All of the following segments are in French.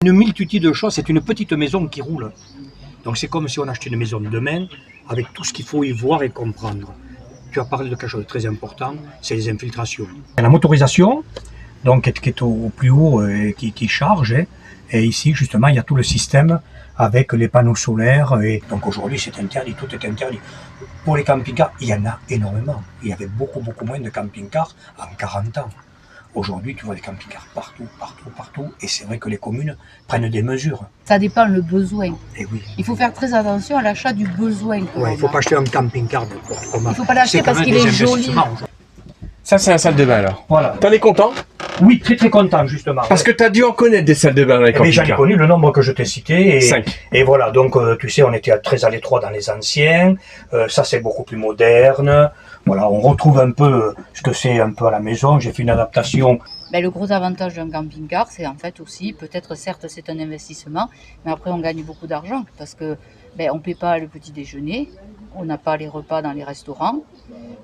Une multitude de choses, c'est une petite maison qui roule. Donc c'est comme si on achetait une maison de demain avec tout ce qu'il faut y voir et comprendre. Tu as parlé de quelque chose de très important, c'est les infiltrations. La motorisation, donc, qui est au plus haut et qui charge. Et ici, justement, il y a tout le système avec les panneaux solaires. Et donc aujourd'hui, c'est interdit, tout est interdit. Pour les camping-cars, il y en a énormément. Il y avait beaucoup moins de camping-cars en 40 ans. Aujourd'hui, tu vois des camping-cars partout. Et c'est vrai que les communes prennent des mesures. Ça dépend le besoin. Et oui. Il faut faire très attention à l'achat du besoin. Ouais, il ne faut pas acheter un camping-car n'importe comment. Il ne faut pas l'acheter parce qu'il est joli. Ça, c'est la salle de bain alors. Voilà. T'en es content? Oui, très content justement. Parce que tu as dû en connaître des salles de bain dans les Mais j'en ai camping-cars. connu le nombre que je t'ai cité. 5. Et voilà, donc tu sais, on était très à l'étroit dans les anciens. Ça, c'est beaucoup plus moderne. Voilà, on retrouve un peu ce que c'est un peu à la maison. J'ai fait une adaptation. Ben, le gros avantage d'un camping-car, c'est en fait aussi, peut-être certes c'est un investissement, mais après on gagne beaucoup d'argent parce que on ne paie pas le petit déjeuner, on n'a pas les repas dans les restaurants,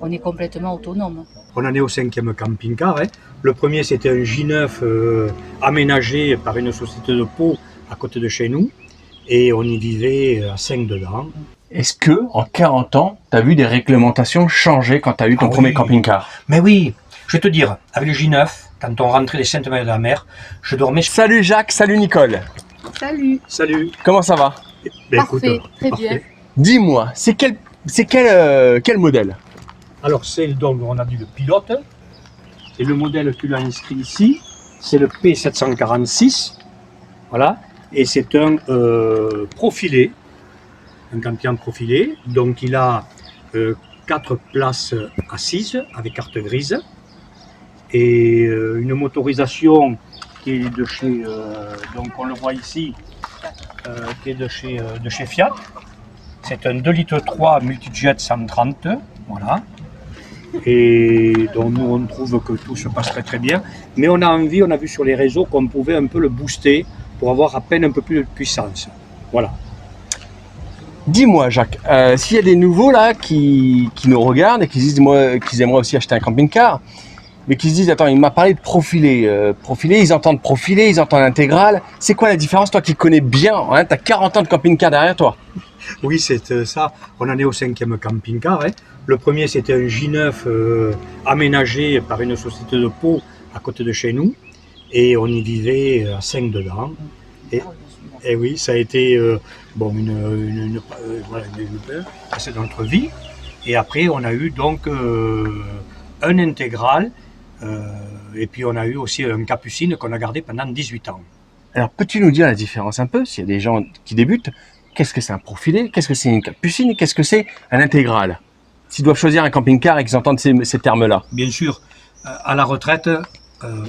on est complètement autonome. On en est au 5e camping-car. Le premier, c'était un J9 aménagé par une société de Pau à côté de chez nous. Et on y vivait à 5 dedans. Est-ce que, en 40 ans, tu as vu des réglementations changer quand tu as eu ton premier camping-car? Mais oui, je vais te dire, avec le J9, quand on rentrait les Saintes-Maries de la Mer, je dormais... Salut Jacques, salut Nicole. Salut. Salut. Comment ça va? Parfait, très bien. Dis-moi, c'est quel modèle? Alors donc on a dit le pilote, et le modèle tu l'as inscrit ici, c'est le P746, voilà, et c'est un profilé, un camping profilé, donc il a 4 places assises avec carte grise, et une motorisation qui est de chez, donc on le voit ici, qui est de chez Fiat. C'est un 2,3 litres multijet 130, voilà. Et donc nous on trouve que tout se passe très bien. Mais on a vu sur les réseaux qu'on pouvait un peu le booster pour avoir à peine un peu plus de puissance. Voilà. Dis-moi Jacques, s'il y a des nouveaux là qui nous regardent et qui se disent qu'ils aimeraient aussi acheter un camping-car, mais qui se disent attends, il m'a parlé de profilé, ils entendent profilé, ils entendent intégral. C'est quoi la différence, toi qui connais bien, hein, tu as 40 ans de camping-car derrière toi? Oui, c'est ça. On en est au 5e camping-car. Le premier, c'était un J9 aménagé par une société de Pau à côté de chez nous. Et on y vivait à 5 dedans. Et oui, ça a été c'est notre vie. Et après, on a eu donc un intégral. Et puis, on a eu aussi un capucine qu'on a gardé pendant 18 ans. Alors, peux-tu nous dire la différence un peu, s'il y a des gens qui débutent? Qu'est-ce que c'est un profilé? Qu'est-ce que c'est une capucine? Qu'est-ce que c'est un intégral? S'ils doivent choisir un camping-car et qu'ils entendent ces termes-là. Bien sûr, à la retraite,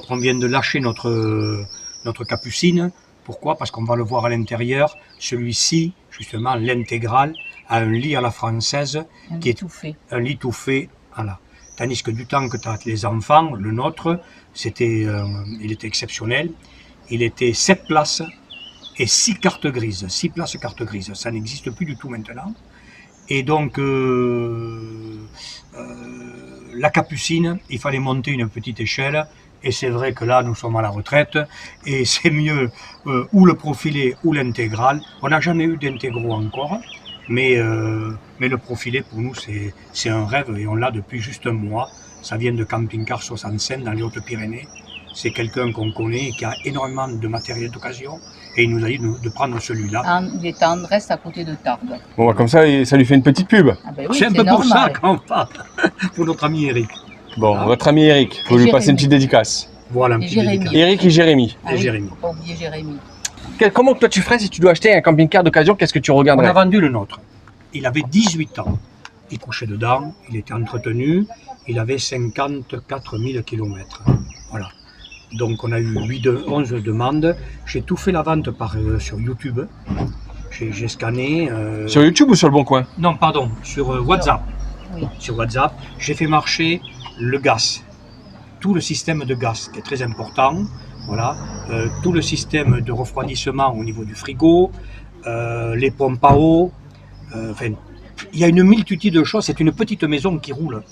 on vient de lâcher notre capucine. Pourquoi? Parce qu'on va le voir à l'intérieur. Celui-ci, justement, l'intégral, a un lit à la française, qui est un lit tout fait. Voilà. Tandis que du temps que tu as les enfants, le nôtre, il était exceptionnel. Il était 7 places. Et 6 cartes grises, 6 places cartes grises. Ça n'existe plus du tout maintenant. Et donc, la capucine, il fallait monter une petite échelle. Et c'est vrai que là, nous sommes à la retraite. Et c'est mieux ou le profilé ou l'intégral. On n'a jamais eu d'intégraux encore. Mais le profilé, pour nous, c'est un rêve. Et on l'a depuis juste un mois. Ça vient de Camping Car 65 dans les Hautes-Pyrénées. C'est quelqu'un qu'on connaît et qui a énormément de matériel d'occasion. Et il nous a dit de prendre celui-là. Il est à Andrest, à côté de Tarbes. Bon, comme ça lui fait une petite pub. Ah ben oui, c'est un peu normal. pour ça qu'on parle, pour notre ami Eric. Bon, votre ami Eric, il faut lui passer une petite dédicace. Voilà, un Et petit Jérémy. dédicace. Eric et Jérémy. Ah oui, Jérémy. faut pas oublier Jérémy. Comment toi tu ferais si tu dois acheter un camping-car d'occasion? Qu'est-ce que tu On regarderais? a vendu le nôtre. Il avait 18 ans. Il couchait dedans, il était entretenu, il avait 54 000 km. Voilà. Donc on a eu 11 demandes. J'ai tout fait la vente sur YouTube. J'ai scanné. Sur YouTube ou sur le Bon Coin? Non, pardon, sur WhatsApp. Oui. Sur WhatsApp, j'ai fait marcher le gaz. Tout le système de gaz qui est très important. Voilà. Tout le système de refroidissement au niveau du frigo, les pompes à eau. Il y a une multitude de choses. C'est une petite maison qui roule.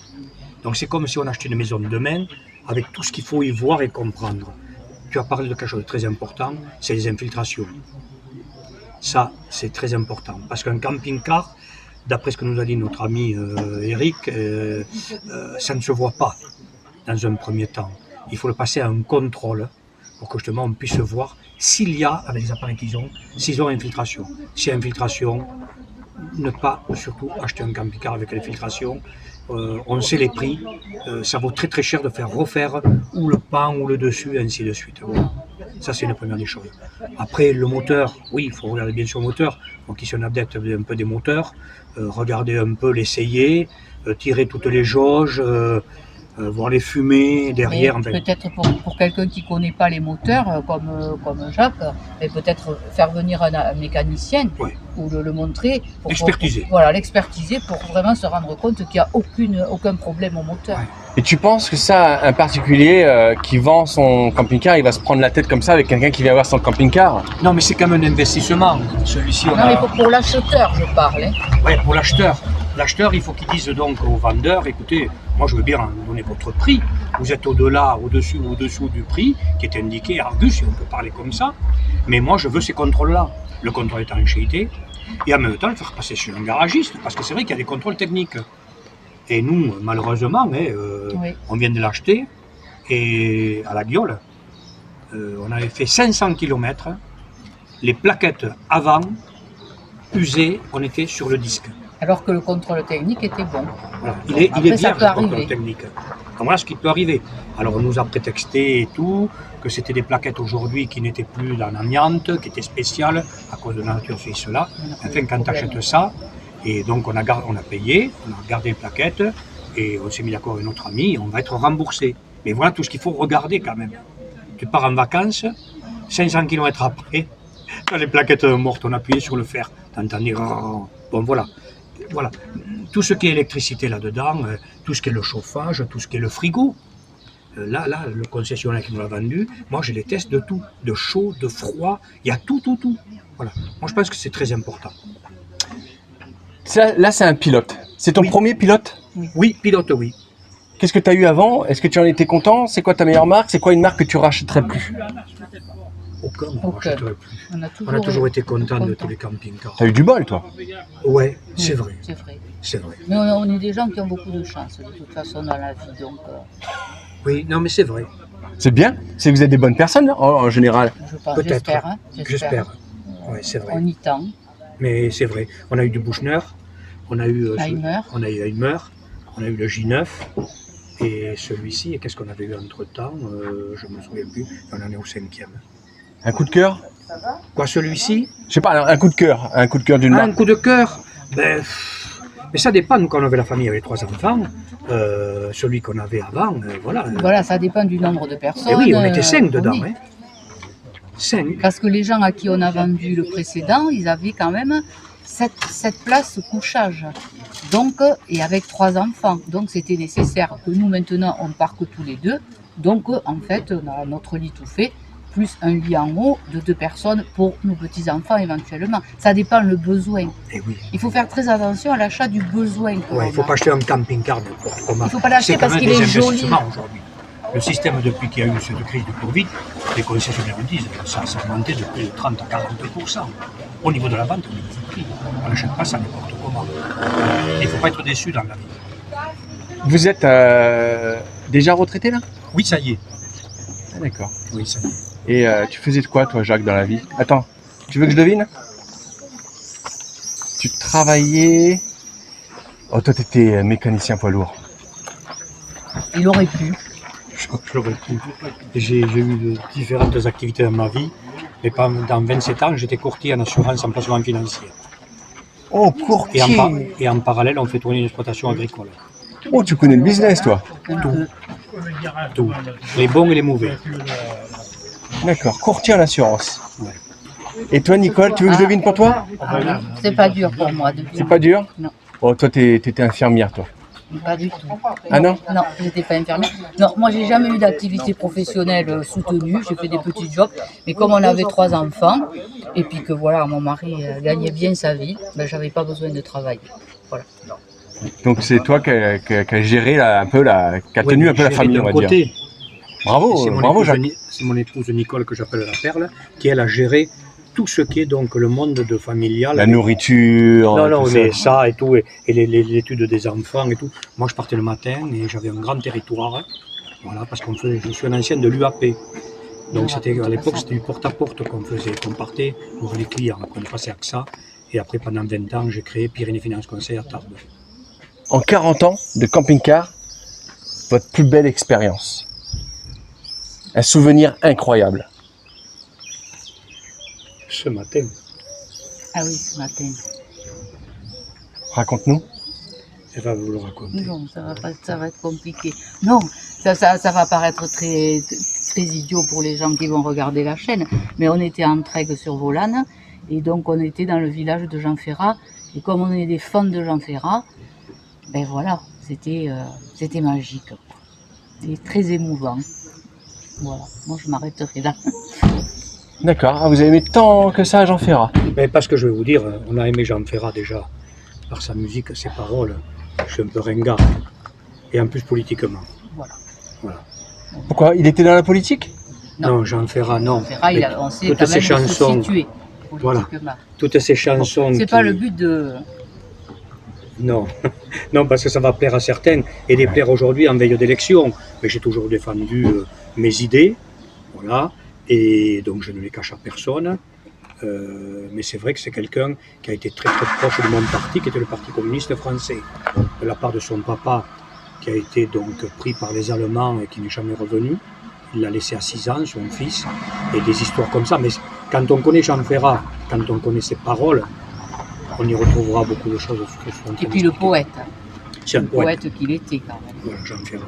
Donc c'est comme si on achetait une maison de demain avec tout ce qu'il faut y voir et comprendre. tu as parlé de quelque chose de très important, c'est les infiltrations. Ça, c'est très important. Parce qu'un camping-car, d'après ce que nous a dit notre ami Eric, ça ne se voit pas dans un premier temps. Il faut le passer à un contrôle pour que justement on puisse voir s'il y a, avec les appareils qu'ils ont, s'ils ont infiltration. S'il y a infiltration, ne pas surtout acheter un camping-car avec l'infiltration. On sait les prix, ça vaut très très cher de faire refaire ou le pan ou le dessus, et ainsi de suite. Voilà. Ça, c'est une première des choses. Après, le moteur, oui, il faut regarder bien sur le moteur. Donc, qui sont adeptes un peu des moteurs, regarder un peu, l'essayer, tirer toutes les jauges, voir les fumées derrière. Enfin. Peut-être pour quelqu'un qui ne connaît pas les moteurs, comme Jacques, mais peut-être faire venir un mécanicien ou le montrer. L'expertiser. Voilà, l'expertiser pour vraiment se rendre compte qu'il n'y a aucun problème au moteur. Ouais. Et tu penses que ça, un particulier qui vend son camping-car, il va se prendre la tête comme ça avec quelqu'un qui vient voir son camping-car? Non, mais c'est quand même un investissement. Celui-ci, non, mais pour l'acheteur, je parle. Hein. Oui, pour l'acheteur. L'acheteur, il faut qu'il dise donc au vendeur, écoutez, moi je veux bien donner votre prix. Vous êtes au-delà, au-dessus ou au-dessous du prix qui est indiqué, Argus, si on peut parler comme ça. Mais moi je veux ces contrôles-là. Le contrôle étanchéité. Et en même temps, le faire passer chez un garagiste. Parce que c'est vrai qu'il y a des contrôles techniques. Et nous, malheureusement, on vient de l'acheter. Et à la Guiole, on avait fait 500 km. Les plaquettes avant, usées, on était sur le disque. Alors que le contrôle technique était bon. Voilà. Il est vierge, le contrôle technique. Donc voilà ce qui peut arriver. Alors on nous a prétexté et tout, que c'était des plaquettes aujourd'hui qui n'étaient plus dans l'amiante, qui étaient spéciales à cause de la nature c'est cela. Enfin, quand tu achètes ça, et donc on a payé, on a gardé les plaquettes, et on s'est mis d'accord avec notre ami, on va être remboursé. Mais voilà tout ce qu'il faut regarder quand même. Tu pars en vacances, 500 km après, quand les plaquettes sont mortes, on appuyait sur le fer. T'entends dire, bon voilà. Voilà, tout ce qui est électricité là-dedans, tout ce qui est le chauffage, tout ce qui est le frigo, là, le concessionnaire qui nous l'a vendu, moi je les teste de tout, de chaud, de froid, il y a tout. Voilà, moi je pense que c'est très important. Là, c'est un pilote. C'est ton premier pilote? Oui, pilote, oui. Qu'est-ce que tu as eu avant? Est-ce que tu en étais content? C'est quoi ta meilleure marque? C'est quoi une marque que tu rachèterais plus? Aucun, on ne rachèterait plus. On a toujours été content de tous les camping-cars. T'as eu du bol, toi? Ouais, c'est vrai. C'est vrai. Mais on est des gens qui ont beaucoup de chance, de toute façon, dans la vie. Donc, oui, non, mais c'est vrai. C'est bien. C'est que vous êtes des bonnes personnes, en général. Peut-être. J'espère. Oui, c'est vrai. On y tend. Mais c'est vrai. On a eu du Buchner, on a eu Heimer, on a eu le J9, et celui-ci, et qu'est-ce qu'on avait eu entre-temps, je ne me souviens plus, on en est au 5e. Un coup de cœur? Quoi, celui-ci? Je sais pas, un coup de cœur d'une marque. Un coup de cœur? Mais ça dépend, nous quand on avait la famille avec 3 enfants, celui qu'on avait avant, voilà. Voilà, ça dépend du nombre de personnes. Et oui, on était 5 dedans. 5. Parce que les gens à qui on a vendu le précédent, ils avaient quand même cette place couchage. Donc, et avec 3 enfants. Donc c'était nécessaire que nous maintenant on parte tous les 2. Donc en fait, on a notre lit tout fait, plus un lit en haut de 2 personnes pour nos petits-enfants éventuellement. Ça dépend le besoin. Et oui. Il faut faire très attention à l'achat du besoin. Il ne faut pas acheter un camping-car n'importe comment. Il ne faut pas l'acheter parce qu'il est joli. Aujourd'hui. Le système, depuis qu'il y a eu cette crise de Covid, les concessionnaires disent que ça a augmenté de plus de 30 à 40%. Au niveau de la vente, au niveau du prix. On n'achète pas ça n'importe comment. Il ne faut pas être déçu dans la vie. Vous êtes déjà retraité, là? Oui, ça y est. Ah, d'accord. Oui, ça y est. Et tu faisais de quoi, toi, Jacques, dans la vie? Attends, tu veux que je devine? Tu travaillais... Oh, toi, t'étais mécanicien poids lourd. Il aurait pu. Je l'aurais pu. J'ai eu différentes activités dans ma vie. Mais dans 27 ans, j'étais courtier en assurance en placement financier. Oh, courtier! Et en parallèle, on fait tourner une exploitation agricole. Oh, tu connais le business, toi? Tout. Les bons et les mauvais. D'accord, courtier en assurance. Ouais. Et toi, Nicole, tu veux que je devine pour toi? C'est pas dur pour moi. C'est pas dur? Non. Oh, toi, t'étais infirmière, toi. Pas du tout. Ah non? Non, je n'étais pas infirmière. Non, moi j'ai jamais eu d'activité professionnelle soutenue, j'ai fait des petits jobs, mais comme on avait 3 enfants, et puis que voilà, mon mari gagnait bien sa vie, ben, j'avais pas besoin de travailler. Voilà. Donc c'est toi qui a géré là, un peu qui a tenu un peu la famille, on va dire. Bravo, C'est mon, bravo épouse, Jacques. c'est mon épouse Nicole, que j'appelle la perle, qui elle a géré tout ce qui est donc le monde de familial. La nourriture, Non, non, tout mais ça. ça et tout, et l'étude des enfants et tout. Moi, je partais le matin et j'avais un grand territoire. Voilà, parce je suis un ancien de l'UAP. Donc c'était à l'époque, c'était du porte-à-porte qu'on faisait, qu'on partait pour les clients. Après, on passait à ça. Et après, pendant 20 ans, j'ai créé Pyrénées Finance Conseil à Tarbes. En 40 ans de camping-car, votre plus belle expérience. Un souvenir incroyable. Ce matin, Ah oui, ce matin. Raconte-nous. elle va vous le raconter. Non, ça va être compliqué. Non, ça va paraître très idiot pour les gens qui vont regarder la chaîne, mais on était en trek sur Volane, et donc on était dans le village de Jean Ferrat, et comme on est des fans de Jean Ferrat, ben voilà, c'était magique, quoi. Et très émouvant. Voilà, moi je m'arrêterai là. D'accord. Ah, vous avez aimé tant que ça Jean Ferrat. Mais parce que je vais vous dire, on a aimé Jean Ferrat déjà, par sa musique, ses paroles. Je suis un peu ringard. Et en plus politiquement. Voilà. Pourquoi? Il était dans la politique? Non, Jean Ferrat, non. Ferrat, Mais on sait toutes quand ces même chansons, se situer voilà. politiquement. toutes ces chansons. C'est pas le but de... Non, non, parce que ça va plaire à certains et les plaire aujourd'hui en veille d'élection. Mais j'ai toujours défendu mes idées, voilà, et donc je ne les cache à personne. Mais c'est vrai que c'est quelqu'un qui a été très très proche de mon parti, qui était le Parti communiste français, de la part de son papa, qui a été donc pris par les Allemands et qui n'est jamais revenu. Il l'a laissé à 6 ans, son fils, et des histoires comme ça. Mais quand on connaît Jean Ferrat, quand on connaît ses paroles, on y retrouvera beaucoup de choses. Et puis le poète, C'est un le poète. poète qu'il était quand même. Voilà, Jean Ferrat.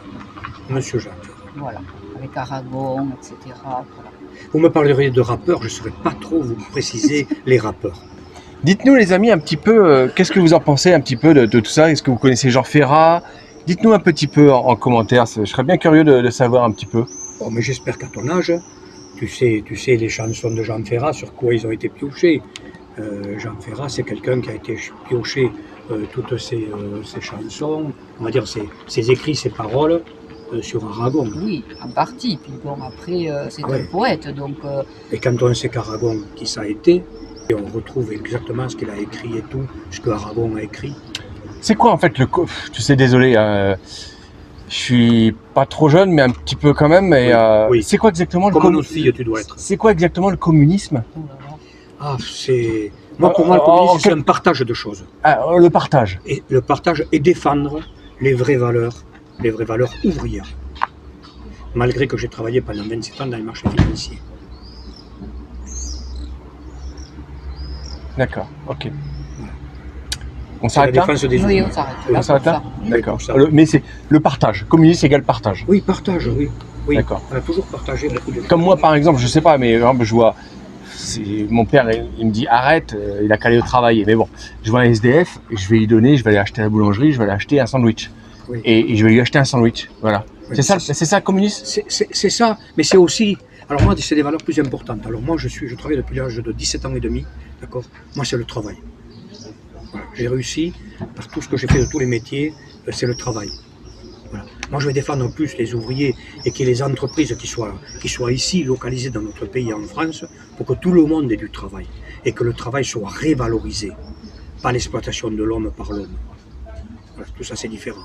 Monsieur Jean Ferrat. Voilà, avec Aragon, etc. Voilà. Vous me parleriez de rappeurs, je ne saurais pas trop vous préciser les rappeurs. Dites-nous les amis un petit peu, qu'est-ce que vous en pensez un petit peu de tout ça? Est-ce que vous connaissez Jean Ferrat? Dites-nous un petit peu en commentaire, je serais bien curieux de savoir un petit peu. Bon, mais j'espère qu'à ton âge, tu sais les chansons de Jean Ferrat, sur quoi ils ont été piochés. Jean Ferrat, c'est quelqu'un qui a été pioché toutes ses chansons, on va dire ses écrits, ses paroles, sur Aragon. Oui, en partie. Puis bon, après, c'est Ah ouais. un poète, donc... Et quand on sait qu'Aragon, qui ça a été, et on retrouve exactement ce qu'il a écrit et tout, ce que Aragon a écrit. C'est quoi en fait tu sais, désolé, je suis pas trop jeune, mais un petit peu quand même. Mais Oui. c'est quoi exactement le Comme communisme? notre fille, tu dois être. C'est quoi exactement le communisme? oh là là. Ah, c'est... Moi, pour moi, le communisme, c'est un partage de choses. Ah, le partage. Et le partage et défendre les vraies valeurs ouvrières. Malgré que j'ai travaillé pendant 27 ans dans les marchés financiers. D'accord, ok. On C'est la s'arrête là? défense des Oui, ouvriers. on s'arrête Oui, là. On s'arrête là? pour ça. D'accord. ça. Mais c'est le partage. Communisme égale partage. Oui, partage, oui. Oui. D'accord. On a toujours partagé beaucoup de choses. Comme moi, par exemple, je sais pas, mais par exemple, je vois, mon père, il me dit arrête, il a qu'à aller travailler. Mais bon, je vois un SDF, et je vais lui donner, je vais aller acheter à la boulangerie, je vais aller acheter un sandwich. Oui. Et je vais lui acheter un sandwich. Voilà. Oui, C'est ça le communisme? C'est ça, mais c'est aussi... Alors moi, c'est des valeurs plus importantes. Alors moi, je travaille depuis l'âge de 17 ans et demi, d'accord? Moi, c'est le travail. Voilà. J'ai réussi, par tout ce que j'ai fait de tous les métiers, c'est le travail. Voilà. Moi, je vais défendre plus les ouvriers et qu'il y ait les entreprises qui soient ici, localisées dans notre pays, en France, pour que tout le monde ait du travail et que le travail soit révalorisé, pas l'exploitation de l'homme par l'homme. Voilà, tout ça, c'est différent.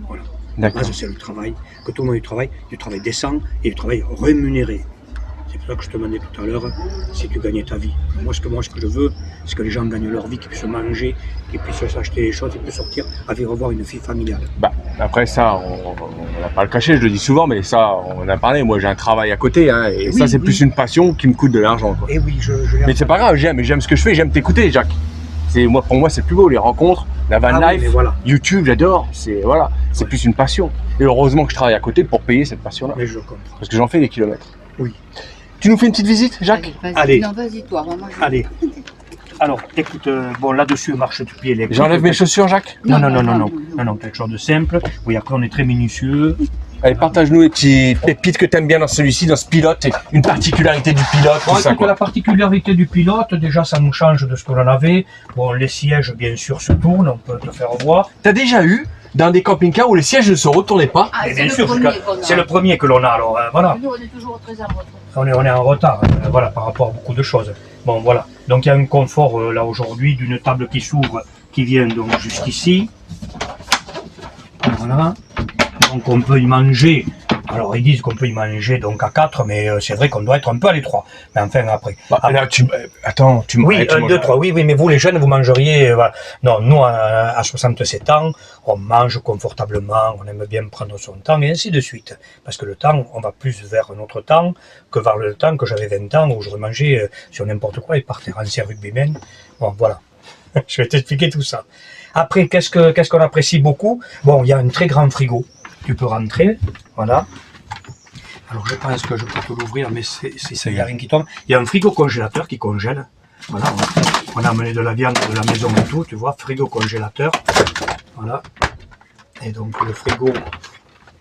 Voilà. D'accord. Là, c'est le travail, que tout le monde ait du travail décent et du travail rémunéré. C'est pour ça que je te demandais tout à l'heure si tu gagnais ta vie. Moi, ce que je veux, c'est que les gens gagnent leur vie, qu'ils puissent manger, qu'ils puissent s'acheter des choses, qu'ils puissent sortir, aller revoir une fille familiale. Bah, après ça, on n'a pas le cacher, je le dis souvent, mais ça, on en a parlé. Moi, j'ai un travail à côté, hein, et Oui, ça, c'est oui. plus une passion qui me coûte de l'argent, quoi. Et oui, je Mais c'est pas grave, j'aime ce que je fais, j'aime t'écouter, Jacques. Pour moi, c'est plus beau, les rencontres, la van Ah oui, life, mais voilà. YouTube, j'adore. C'est Ouais. plus une passion. Et heureusement que je travaille à côté pour payer cette passion-là, Mais je comprends. parce que j'en fais des kilomètres. Oui. Tu nous fais une petite visite, Jacques? Allez, Allez. Non, vas-y, toi. Moi, je... Allez. Alors, écoute, bon, là-dessus, marche-pied électrique. J'enlève mes chaussures, Jacques? Non, quelque chose de simple. Oui, après, on est très minutieux. Allez, partage-nous les petites pépites que t'aimes bien dans celui-ci, dans ce pilote, et une particularité du pilote, Bon, tout ça, écoute, quoi. la particularité du pilote, déjà, ça nous change de ce que l'on avait. Bon, les sièges, bien sûr, se tournent, on peut te faire voir. T'as déjà eu dans des camping-cars où les sièges ne se retournaient pas. Ah, Et c'est bien le sûr, premier qu'on a. c'est le premier que l'on a. Alors voilà, Nous, on est toujours très en retard. on est en retard voilà, par rapport à beaucoup de choses. Bon, voilà. Donc il y a un confort là aujourd'hui d'une table qui s'ouvre, qui vient donc jusqu'ici. Voilà. Donc on peut y manger. Alors ils disent qu'on peut y manger donc à 4, mais c'est vrai qu'on doit être un peu à l'étroit. Mais enfin après. Bah, là, attends, Oui, 1, 2, 3, oui, mais vous les jeunes, vous mangeriez. Voilà. Non, nous à 67 ans, on mange confortablement, on aime bien prendre son temps et ainsi de suite. Parce que le temps, on va plus vers notre temps que vers le temps que j'avais 20 ans où j'aurais mangé sur n'importe quoi et partir ancien rugbyman. Bon, voilà. Je vais t'expliquer tout ça. Après, qu'est-ce qu'on apprécie beaucoup? Bon, il y a un très grand frigo. Tu peux rentrer, voilà. Alors je pense que je peux te l'ouvrir, mais il n'y a rien qui tombe. Il y a un frigo congélateur qui congèle. Voilà, on a amené de la viande de la maison et tout, tu vois, frigo congélateur. Voilà. Et donc le frigo.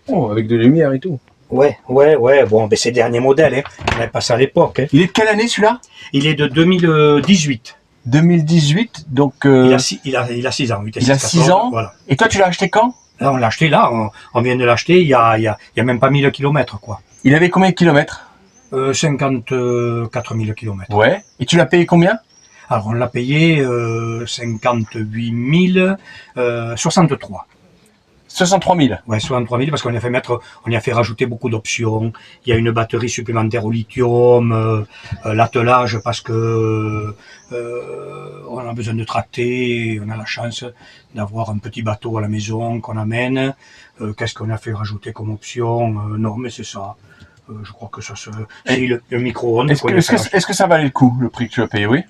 Oh, avec de lumière et tout. Ouais, bon, ben c'est dernier modèle, hein. On avait pas ça à l'époque. Hein. Il est de quelle année celui-là? Il est de 2018. 2018, donc... Il a 6 ans. 8 et il a 6 6 ans. Voilà. Et toi, tu l'as acheté quand? Là, on l'a acheté là, on vient de l'acheter il y a même pas 1000 km quoi. Il avait combien de kilomètres? 54 000 km. Ouais. Et tu l'as payé combien? Alors on l'a payé 58 000, 63. 63 000. Ouais, 63 000 parce qu'on on y a fait rajouter beaucoup d'options. Il y a une batterie supplémentaire au lithium, l'attelage parce que on a besoin de tracter, on a la chance d'avoir un petit bateau à la maison qu'on amène. Qu'est-ce qu'on a fait rajouter comme option? Non, mais c'est ça. Je crois que ça se... C'est le micro-ondes. Est-ce que ça valait le coup, le prix que tu as payé, oui?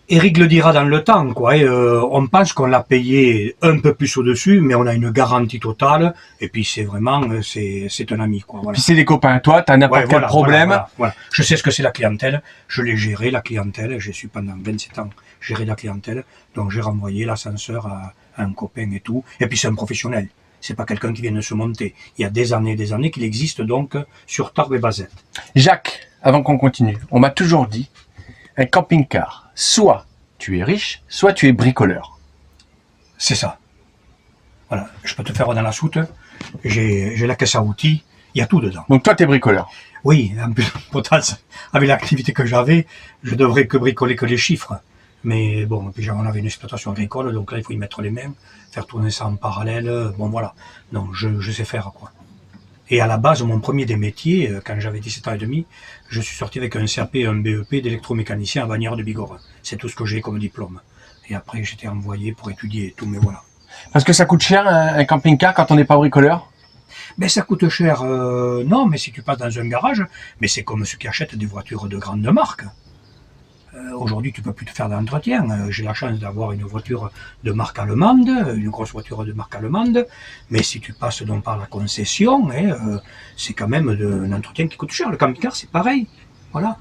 Eric le dira dans le temps, quoi. Et, on pense qu'on l'a payé un peu plus au-dessus, mais on a une garantie totale. Et puis c'est vraiment, c'est un ami, quoi. Voilà. Puis c'est des copains. Toi, t'as n'importe quel problème. Voilà. Je sais ce que c'est la clientèle. Je l'ai géré, la clientèle. Je suis pendant 27 ans géré la clientèle. Donc j'ai renvoyé l'ascenseur à un copain et tout. Et puis c'est un professionnel. C'est pas quelqu'un qui vient de se monter. Il y a des années qu'il existe donc sur Tarbes et Bazette. Jacques, avant qu'on continue, on m'a toujours dit, un camping-car, soit tu es riche, soit tu es bricoleur. C'est ça. Voilà, je peux te faire dans la soute. J'ai la caisse à outils, il y a tout dedans. Donc toi, tu es bricoleur. Oui, en plus, pourtant, avec l'activité que j'avais, je devrais que bricoler que les chiffres. Mais bon, puis on avait une exploitation agricole, donc là, il faut y mettre les mains, faire tourner ça en parallèle. Bon, voilà. Non, je sais faire, quoi. Et à la base, mon premier des métiers, quand j'avais 17 ans et demi, je suis sorti avec un CAP et un BEP d'électromécanicien à Bagnères de Bigorre. C'est tout ce que j'ai comme diplôme. Et après, j'étais envoyé pour étudier et tout, mais voilà. Parce que ça coûte cher, un camping-car, quand on n'est pas bricoleur? Ben, ça coûte cher, non, mais si tu passes dans un garage, mais c'est comme ceux qui achètent des voitures de grande marque. Aujourd'hui, tu peux plus te faire d'entretien. J'ai la chance d'avoir une voiture de marque allemande, une grosse voiture de marque allemande, mais si tu passes donc par la concession, c'est quand même un entretien qui coûte cher. Le camping-car, c'est pareil. Voilà.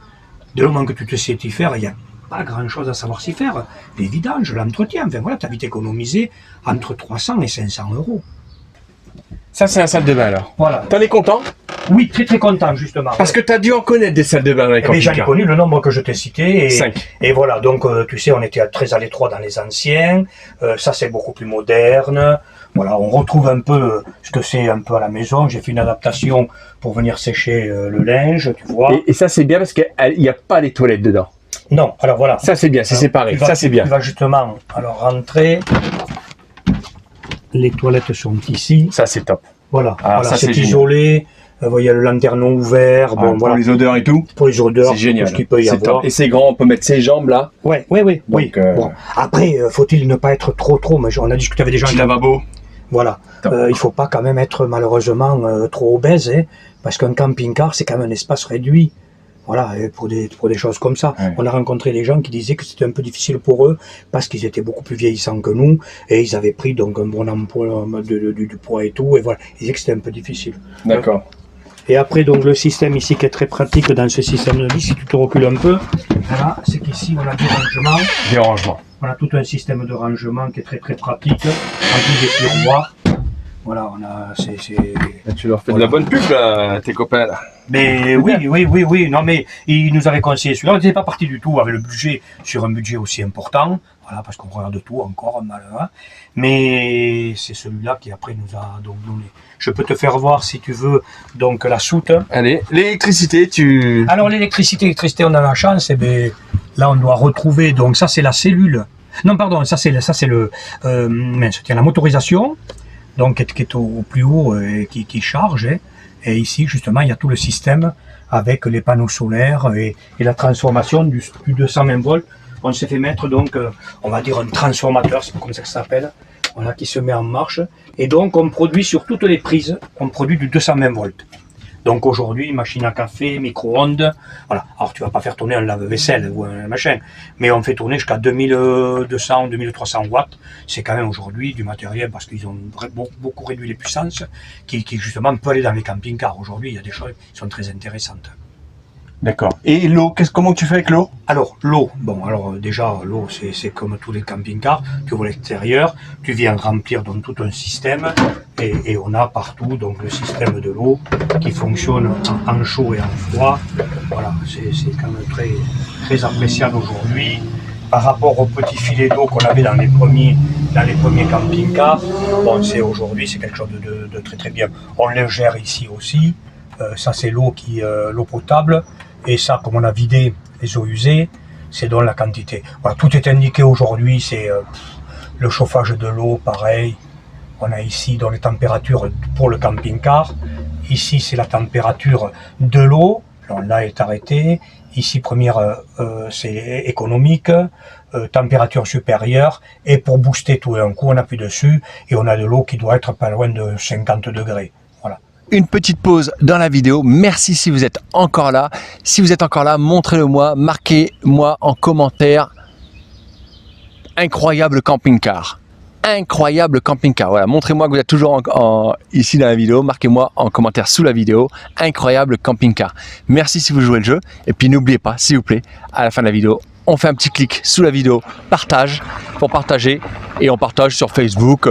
Dès le moment que tu te sais t'y faire, il n'y a pas grand-chose à savoir s'y faire. Les vidanges, l'entretien, enfin voilà, tu as vite économisé entre 300 et 500 euros. Ça, c'est la salle de bain, alors. Voilà. T'en es content? Oui, très très content, justement. Parce que tu as dû en connaître des salles de bain dans les Mais j'en ai camping-cars. connu le nombre que je t'ai cité. 5. Et voilà, donc tu sais, on était très à l'étroit dans les anciens. Ça, c'est beaucoup plus moderne. Voilà, on retrouve un peu ce que c'est un peu à la maison. J'ai fait une adaptation pour venir sécher le linge, tu vois. Et ça, c'est bien parce qu'il n'y a pas les toilettes dedans. Non, alors voilà. Ça, c'est bien, c'est séparé. Ça, c'est bien. Tu vas justement alors rentrer. Les toilettes sont ici. Ça, c'est top. Voilà, Ah, voilà, ça, c'est c'est isolé. Il y a le lanternon ouvert. Bon, Pour voilà. les odeurs et tout. Pour les odeurs, C'est génial. tout ce qu'il peut y C'est avoir. top. Et c'est grand, on peut mettre ses jambes là. Oui. Donc, Bon. Après, faut-il ne pas être trop, mais on a discuté avec des gens. Petit lavabo. Voilà. Top. Il faut pas quand même être malheureusement trop obèse, hein, parce qu'un camping-car, c'est quand même un espace réduit. Voilà, et pour des choses comme ça. Ouais. On a rencontré des gens qui disaient que c'était un peu difficile pour eux, parce qu'ils étaient beaucoup plus vieillissants que nous, et ils avaient pris donc un bon emploi du poids et tout, et voilà. Ils disaient que c'était un peu difficile. D'accord. Et après, donc, le système ici qui est très pratique dans ce système de vie, si tu te recules un peu, voilà, c'est qu'ici, on a du rangement. Des rangements. Voilà, tout un système de rangement qui est très très pratique, en plus des tiroirs. Voilà, on a, Tu leur fais de la bonne pub, là, tes copains, là. Mais oui. Non, mais il nous avait conseillé celui-là. On n'était pas parti du tout avec le budget sur un budget aussi important. Voilà, parce qu'on regarde tout encore, malheureusement. Mais c'est celui-là qui après nous a donc donné. Je peux te faire voir si tu veux donc la soute. Allez, l'électricité, Alors l'électricité, on a la chance. Et ben là on doit retrouver. Donc ça c'est la cellule. Non pardon, ça c'est le mince, tiens, la motorisation. Donc qui est au plus haut et qui charge. Hein. Et ici, justement, il y a tout le système avec les panneaux solaires et la transformation du 220 volts. On s'est fait mettre donc, on va dire un transformateur, c'est comme ça que ça s'appelle, voilà, qui se met en marche. Et donc, on produit sur toutes les prises, on produit du 220 volts. Donc aujourd'hui, machine à café, micro-ondes, voilà. Alors tu vas pas faire tourner un lave-vaisselle ou un machin, mais on fait tourner jusqu'à 2200, 2300 watts. C'est quand même aujourd'hui du matériel parce qu'ils ont beaucoup réduit les puissances qui justement peut aller dans les camping-cars. Aujourd'hui, il y a des choses qui sont très intéressantes. D'accord. Et l'eau, comment tu fais avec l'eau? Alors l'eau, bon alors déjà l'eau c'est comme tous les camping-cars, tu vas à l'extérieur, tu viens remplir donc tout un système et on a partout donc le système de l'eau qui fonctionne en chaud et en froid. Voilà, c'est quand même très appréciable aujourd'hui par rapport aux petits filets d'eau qu'on avait dans les premiers camping-cars. Bon, aujourd'hui c'est quelque chose de très bien. On le gère ici aussi. Ça c'est l'eau l'eau potable. Et ça, comme on a vidé les eaux usées, c'est donc la quantité. Voilà, tout est indiqué aujourd'hui, c'est le chauffage de l'eau, pareil. On a ici dans les températures pour le camping-car. Ici, c'est la température de l'eau. Là est arrêté. Ici, première, c'est économique. Température supérieure. Et pour booster tout d'un coup, on appuie dessus. Et on a de l'eau qui doit être pas loin de 50 degrés. Voilà. Une petite pause dans la vidéo. Merci si vous êtes encore là. Si vous êtes encore là, montrez-le moi. Marquez-moi en commentaire. Incroyable camping-car. Incroyable camping-car. Voilà, montrez-moi que vous êtes toujours ici dans la vidéo. Marquez-moi en commentaire sous la vidéo. Incroyable camping-car. Merci si vous jouez le jeu. Et puis n'oubliez pas, s'il vous plaît, à la fin de la vidéo, on fait un petit clic sous la vidéo. Partage pour partager. Et on partage sur Facebook.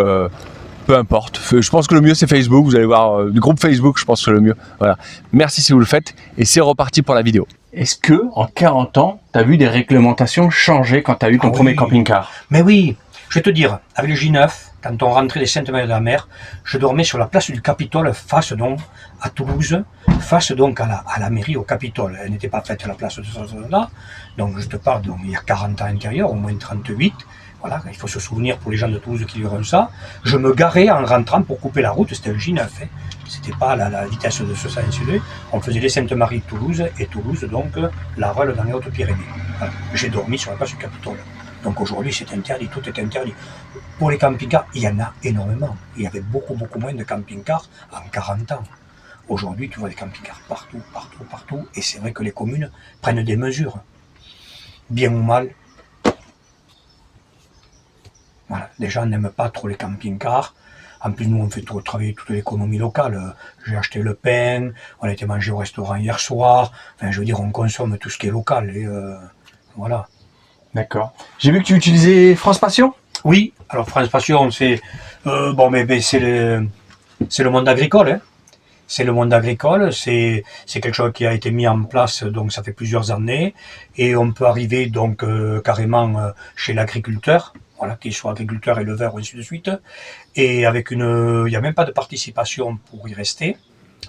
Peu importe, je pense que le mieux c'est Facebook, vous allez voir le groupe Facebook, je pense que c'est le mieux. Voilà. Merci si vous le faites et c'est reparti pour la vidéo. Est-ce que en 40 ans, tu as vu des réglementations changer quand tu as eu ton premier camping-car? Mais oui, je vais te dire, avec le J9, quand on rentrait des Saintes-Maries de la Mer, je dormais sur la place du Capitole, face donc à Toulouse, face donc à la mairie au Capitole. Elle n'était pas faite la place de ce là, donc je te parle donc, il y a 40 ans intérieur, au moins 38. Voilà, il faut se souvenir pour les gens de Toulouse qui verront ça. Je me garais en rentrant pour couper la route, c'était le J9. Hein. C'était pas la vitesse de ce sens-là. On faisait les Saintes-Maries de Toulouse et Toulouse, donc la Reule dans les Hautes-Pyrénées. Voilà. J'ai dormi sur la place du Capitole. Donc aujourd'hui, c'est interdit, tout est interdit. Pour les camping-cars, il y en a énormément. Il y avait beaucoup moins de camping-cars en 40 ans. Aujourd'hui, tu vois des camping-cars partout. Et c'est vrai que les communes prennent des mesures. Bien ou mal. Voilà. Les gens n'aiment pas trop les camping-cars. En plus, nous, on fait travailler toute l'économie locale. J'ai acheté le pain, on a été manger au restaurant hier soir. Enfin, je veux dire, on consomme tout ce qui est local. Et voilà. D'accord. J'ai vu que tu utilisais France Passion? Oui, alors France Passion, c'est c'est le monde agricole. Hein. C'est le monde agricole, c'est quelque chose qui a été mis en place, donc ça fait plusieurs années, et on peut arriver donc carrément chez l'agriculteur, voilà, qu'il soit agriculteur, éleveur, ainsi de suite, et avec il n'y a même pas de participation pour y rester,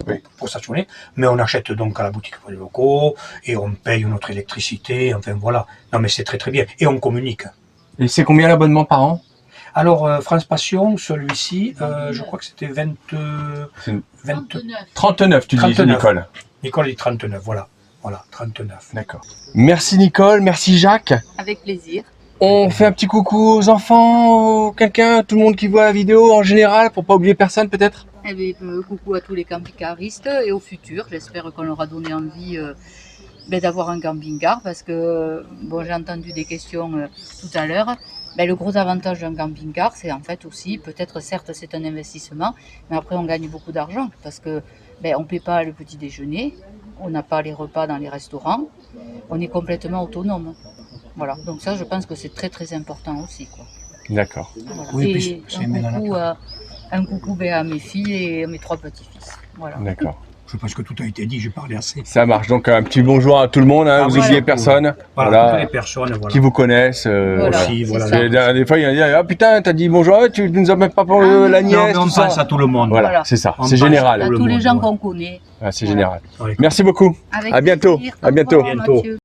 oui, pour stationner, mais on achète donc à la boutique pour les locaux, et on paye notre électricité, enfin voilà, non mais c'est très bien, et on communique. Et c'est combien l'abonnement par an? Alors, France Passion, celui-ci, je crois que c'était 39, tu 39. dis, Nicole. Nicole dit 39, voilà, 39. D'accord. Merci Nicole, merci Jacques. Avec plaisir. On fait un petit coucou aux enfants, quelqu'un, tout le monde qui voit la vidéo en général, pour pas oublier personne peut-être? Eh bien, coucou à tous les camping-caristes et au futur. J'espère qu'on leur a donné envie d'avoir un camping-car parce que bon, j'ai entendu des questions tout à l'heure. Le gros avantage d'un camping-car, c'est en fait aussi, peut-être certes c'est un investissement, mais après on gagne beaucoup d'argent parce que on ne paie pas le petit déjeuner, on n'a pas les repas dans les restaurants, on est complètement autonome. Voilà, donc ça je pense que c'est très important aussi, quoi. D'accord. Voilà. Oui, Et puis c'est un coucou un coucou à mes filles et à mes 3 petits-fils. Voilà. D'accord. Je pense que tout a été dit, j'ai parlé assez. Ça marche. Donc un petit bonjour à tout le monde. Hein. Ah, Vous voilà. oubliez personne. Voilà, toutes les personnes, voilà. Qui vous connaissent. Voilà, aussi, c'est voilà. ça. Des fois, il y en a qui disent ah putain, t'as dit bonjour, tu nous as même pas pour Ah, la non, nièce, Non, mais on tout ça. pense à tout le monde. Voilà, Voilà. c'est ça. On C'est pense général. À le tous les monde, gens ouais. qu'on connaît. Ah, c'est Voilà. général. Ouais. Merci beaucoup. Avec À bientôt. plaisir. À bientôt. Au revoir, Bientôt. Mathieu.